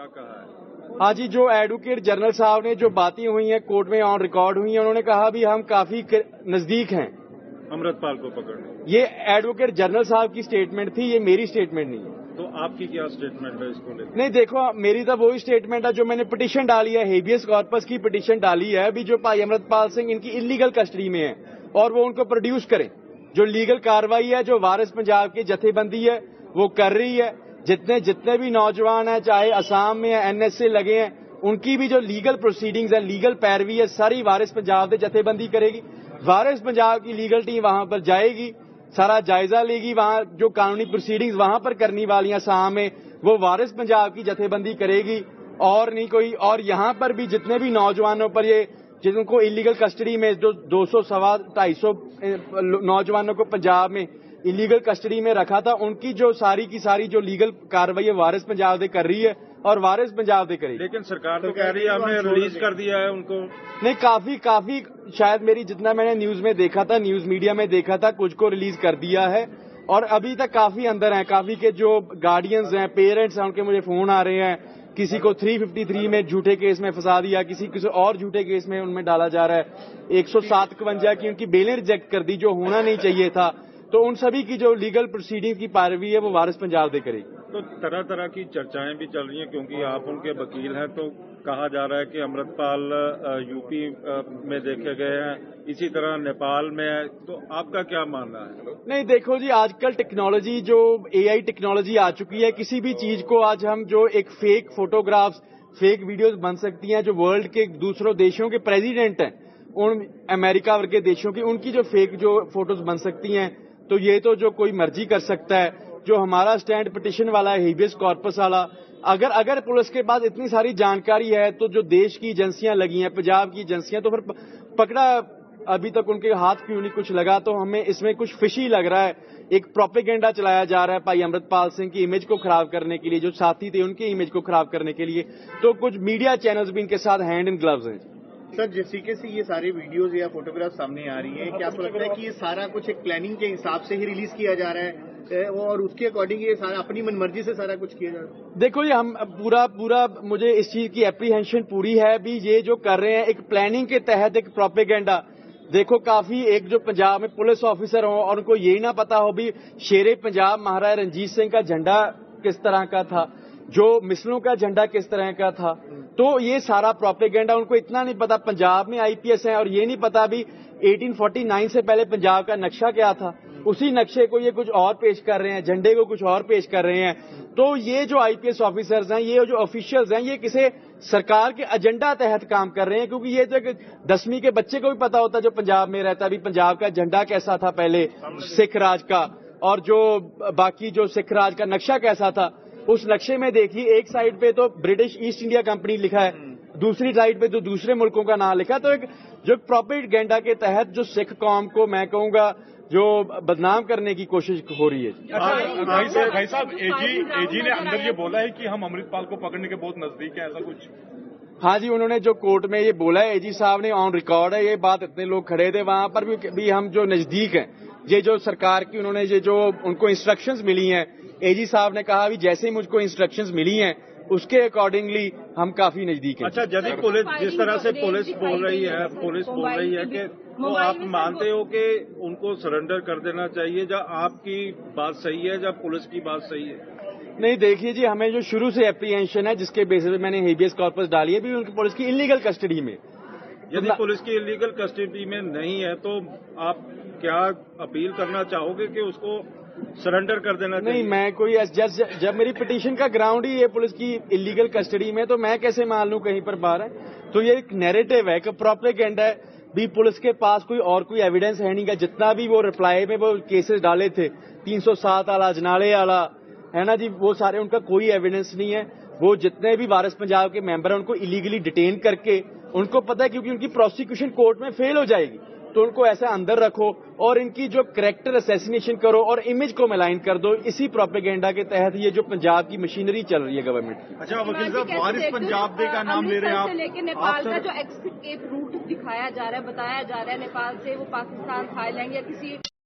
क्या कहा है? हाँ जी, जो एडवोकेट जनरल साहब ने जो बातें हुई हैं कोर्ट में ऑन रिकॉर्ड हुई हैं, उन्होंने कहा भी हम काफी नजदीक हैं अमृतपाल को पकड़ने। ये एडवोकेट जनरल साहब की स्टेटमेंट थी, ये मेरी स्टेटमेंट नहीं है। तो आपकी क्या स्टेटमेंट है इसको लेकर? नहीं देखो, मेरी तो वही स्टेटमेंट है जो मैंने पिटीशन डाली है, हेबियस कॉर्पस की पिटीशन डाली है अभी, जो भाई अमृतपाल सिंह इनकी इलीगल कस्टडी में है और वो उनको प्रोड्यूस करें। जो लीगल कार्रवाई है जो वारिस पंजाब की जथेबंदी है वो कर रही है, जितने भी नौजवान हैं चाहे असम में एनएसए लगे हैं, उनकी भी जो लीगल प्रोसीडिंग्स है, लीगल पैरवी है, सारी वारिस पंजाब की जथेबंदी करेगी। वारिस पंजाब की लीगल टीम वहां पर जाएगी, सारा जायजा लेगी, वहां जो कानूनी प्रोसीडिंग्स वहां पर करनी वाली हैं असम में वो वारिस पंजाब की जथेबंदी करेगी और नहीं कोई। और यहां पर भी जितने भी नौजवानों पर ये जिनको इलीगल कस्टडी में जो 200-250 नौजवानों को पंजाब में इलीगल कस्टडी में रखा था, उनकी जो सारी की सारी जो लीगल कार्रवाई है वारिस पंजाब दे कर रही है और वारिस पंजाब दे करेगी। लेकिन सरकार तो कह रही है हमने रिलीज कर दिया है उनको। नहीं, काफी शायद मेरी जितना मैंने न्यूज में देखा था, न्यूज मीडिया में देखा था, कुछ को रिलीज कर दिया है और अभी तक काफी अंदर हैं। काफी के जो गार्डियंस हैं, पेरेंट्स हैं, उनके मुझे फोन आ रहे हैं। किसी को 353 में झूठे केस में फंसा दिया, किसी और झूठे केस में उनमें डाला जा रहा है। 107-51 की उनकी बेलें रिजेक्ट कर दी जो होना नहीं चाहिए था। तो उन सभी की जो लीगल प्रोसीडिंग की पैरवी है वो वारिस पंजाब दे करेगी। तो तरह तरह की चर्चाएं भी चल रही हैं क्योंकि आप उनके वकील हैं, तो कहा जा रहा है कि अमृतपाल यूपी में देखे गए हैं, इसी तरह नेपाल में है, तो आपका क्या मानना है? नहीं देखो जी, आजकल टेक्नोलॉजी जो एआई टेक्नोलॉजी आ चुकी है, किसी भी चीज को आज हम जो एक फेक फोटोग्राफ्स, फेक वीडियोस बन सकती हैं। जो वर्ल्ड के दूसरों देशों के प्रेसिडेंट हैं, उन अमेरिका वर्ग के देशों की, उनकी जो फेक जो फोटोज बन सकती हैं, तो ये तो जो कोई मर्जी कर सकता है। जो हमारा स्टैंड पिटीशन वाला है, हेबियस कॉर्पस वाला, अगर पुलिस के पास इतनी सारी जानकारी है तो जो देश की एजेंसियां लगी हैं, पंजाब की एजेंसियां, तो फिर पकड़ा अभी तक उनके हाथ क्यों नहीं कुछ लगा? तो हमें इसमें कुछ फिशी लग रहा है। एक प्रोपेगेंडा चलाया जा रहा है भाई अमृतपाल सिंह की इमेज को खराब करने के लिए, जो साथी थे उनकी इमेज को खराब करने के लिए। तो कुछ मीडिया चैनल्स भी इनके साथ हैंड इन ग्लव्स हैं। सर, जिस तरीके से ये सारे वीडियोज या फोटोग्राफ सामने आ रही हैं, क्या आपको लगता है कि ये सारा कुछ एक प्लानिंग के हिसाब से ही रिलीज किया जा रहा है और उसके अकॉर्डिंग ये सारा अपनी मनमर्जी से सारा कुछ किया जा रहा है? देखो, ये हम पूरा मुझे इस चीज की एप्रीहेंशन पूरी है भी, ये जो कर रहे हैं एक प्लानिंग के तहत एक प्रोपेगेंडा। देखो, काफी एक जो पंजाब में पुलिस ऑफिसर हो और उनको यही ना पता हो भी शेरे पंजाब महाराजा रंजीत सिंह का झंडा किस तरह का था, जो मिसलों का झंडा किस तरह का था। तो ये सारा प्रोपेगेंडा, उनको इतना नहीं पता पंजाब में आईपीएस है और ये नहीं पता भी 1849 से पहले पंजाब का नक्शा क्या था। उसी नक्शे को ये कुछ और पेश कर रहे हैं, झंडे को कुछ और पेश कर रहे हैं। तो ये जो आईपीएस ऑफिसर्स हैं, ये जो ऑफिशियल्स हैं, ये किसी सरकार के एजेंडा तहत काम कर रहे हैं। क्योंकि ये तो 10वीं के बच्चे को भी पता होता जो पंजाब में रहता भी पंजाब का झंडा कैसा था पहले सिख राज का, और जो बाकी जो सिख राज का नक्शा कैसा था। उस नक्शे में देखिए, एक साइड पे तो ब्रिटिश ईस्ट इंडिया कंपनी लिखा है, दूसरी साइड पे तो दूसरे मुल्कों का नाम लिखा है। तो एक जो प्रोपेगेंडा के तहत जो सिख कौम को मैं कहूंगा जो बदनाम करने की कोशिश हो रही है। भाई साहब, एजी ने अंदर ये बोला है कि हम अमृतपाल को पकड़ने के बहुत नजदीक है, ऐसा कुछ? हाँ जी, उन्होंने जो कोर्ट में ये बोला है, एजी साहब ने ऑन रिकॉर्ड है ये बात, इतने लोग खड़े थे वहां पर भी हम जो नजदीक हैं। ये जो सरकार की उन्होंने ये जो उनको इंस्ट्रक्शंस मिली हैं, एजी साहब ने कहा भी जैसे ही मुझको इंस्ट्रक्शंस मिली हैं उसके अकॉर्डिंगली हम काफी नजदीक हैं। अच्छा, यदि पुलिस जिस तरह से पुलिस बोल रही है कि तो आप मानते हो कि उनको सरेंडर कर देना चाहिए, या आपकी बात सही है या पुलिस की बात सही है? नहीं देखिए जी, हमें जो शुरू से एप्रीहेंशन है जिसके बेसिस पे मैंने हेबियस कॉर्पस डाली है भी उनकी पुलिस की इलीगल कस्टडी में। यदि पुलिस की इलीगल कस्टडी में नहीं है तो आप क्या अपील करना चाहोगे कि उसको सरेंडर कर देना चाहिए? नहीं, मैं कोई जब मेरी पिटीशन का ग्राउंड ही है पुलिस की इलीगल कस्टडी में, तो मैं कैसे मान लूं कहीं पर बाहर है? तो ये एक नैरेटिव है, एक प्रोपेगेंडा है भी। पुलिस के पास कोई एविडेंस है नहीं का। जितना भी वो रिप्लाई में वो केसेस डाले थे, 307 वाला, अजनाले वाला, है ना जी, वो सारे उनका कोई एविडेंस नहीं है। वो जितने भी वारिस पंजाब के मेंबर हैं उनको इलीगली डिटेन करके, उनको पता है क्योंकि उनकी प्रोसिक्यूशन कोर्ट में फेल हो जाएगी, तो उनको ऐसा अंदर रखो और इनकी जो कैरेक्टर असैसिनेशन करो और इमेज को मेलाइन कर दो। इसी प्रोपेगेंडा के तहत ये जो पंजाब की मशीनरी चल रही है गवर्नमेंट की। अच्छा वकील साहब, वारिस पंजाब डे का नाम ले रहे हैं आप, लेकिन नेपाल का जो एस्केप रूट दिखाया जा रहा है, बताया जा रहा है नेपाल से वो पाकिस्तान, थाईलैंड या किसी